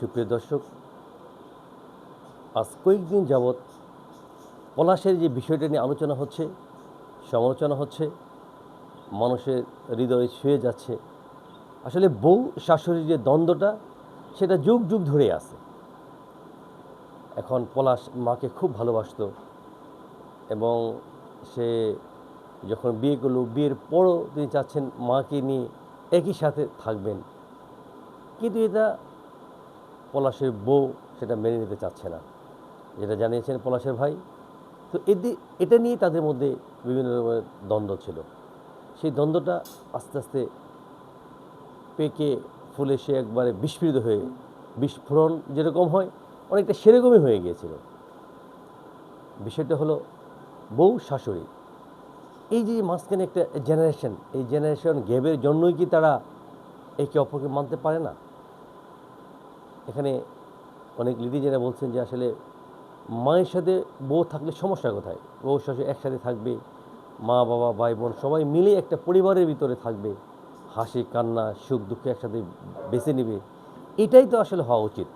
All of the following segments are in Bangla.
সুপ্রিয় দর্শক, আজ কয়েকদিন যাবৎ পলাশের যে বিষয়টা নিয়ে আলোচনা হচ্ছে, সমালোচনা হচ্ছে, মানুষের হৃদয়ে ছুঁয়ে যাচ্ছে। আসলে বউ শাশুড়ির যে দ্বন্দ্বটা, সেটা যুগ যুগ ধরে আছে। এখন পলাশ মাকে খুব ভালোবাসতো এবং সে যখন বিয়ে করলো, বিয়ের পরও তিনি চাচ্ছেন মাকে নিয়ে একই সাথে থাকবেন, কিন্তু এটা পলাশের বউ সেটা মেনে নিতে চাচ্ছে না, যেটা জানিয়েছেন পলাশের ভাই। তো এটা নিয়ে তাদের মধ্যে বিভিন্ন রকমের দ্বন্দ্ব ছিল। সেই দ্বন্দ্বটা আস্তে আস্তে পেকে ফুলে সে একবারে বিস্ফোরিত হয়ে, বিস্ফোরণ যেরকম হয় অনেকটা সেরকমই হয়ে গিয়েছিল। বিষয়টা হলো বউ শাশুড়ি, এই যে মাঝখানে একটা জেনারেশন, এই জেনারেশন গ্যাপের জন্যই কি তারা একে অপরকে মানতে পারে না? এখানে অনেক লিডিজেরা বলছেন যে আসলে মায়ের সাথে বউ থাকলে সমস্যা কোথায়? বউ শাশুড়ি একসাথে থাকবে, মা বাবা ভাই বোন সবাই মিলে একটা পরিবারের ভিতরে থাকবে, হাসি কান্না সুখ দুঃখ একসাথে বেছে নেবে, এটাই তো আসলে হওয়া উচিত।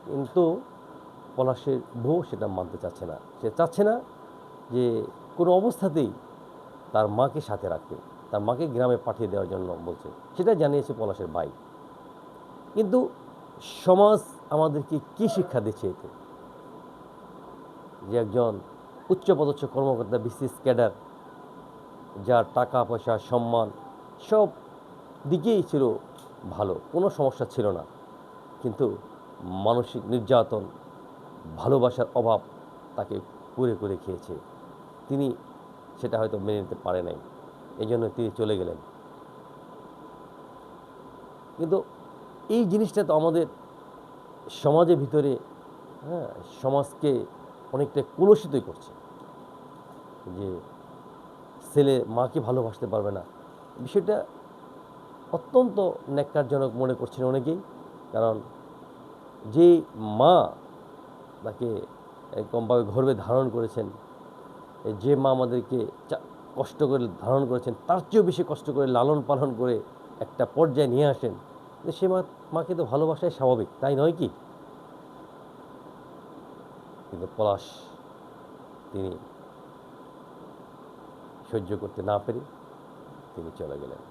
কিন্তু পলাশের বউ সেটা মানতে চাচ্ছে না। সে চাচ্ছে না যে কোনো অবস্থাতেই তার মাকে সাথে রাখতে, তার মাকে গ্রামে পাঠিয়ে দেওয়ার জন্য বলছে। সেটা জানিয়েছে পলাশের ভাই। কিন্তু সমাজ আমাদেরকে কী শিক্ষা দিচ্ছে এতে? যে একজন উচ্চপদস্থ কর্মকর্তা, বিসিএস ক্যাডার, যার টাকা পয়সা সম্মান সব দিকেই ছিল ভালো, কোনো সমস্যা ছিল না, কিন্তু মানসিক নির্যাতন, ভালোবাসার অভাব তাকে কুরে কুরে খেয়েছে। তিনি সেটা হয়তো মেনে নিতে পারে নাই, এই জন্য তিনি চলে গেলেন। কিন্তু এই জিনিসটা তো আমাদের সমাজের ভিতরে, সমাজকে অনেকটা কলুষিতই করছে, যে ছেলে মাকে ভালোবাসতে পারবে না। বিষয়টা অত্যন্ত ন্যাক্কারজনক মনে করছেন অনেকেই। কারণ যে মা তাকে এরকমভাবে গর্ভে ধারণ করেছেন, যে মা আমাদেরকে কষ্ট করে ধারণ করেছেন, তার চেয়েও বেশি কষ্ট করে লালন পালন করে একটা পর্যায়ে নিয়ে আসেন, সে মাকে তো ভালোবাসাই স্বাভাবিক, তাই নয় কি? কিন্তু পলাশ তিনি সহ্য করতে না পেরে তিনি চলে গেলেন।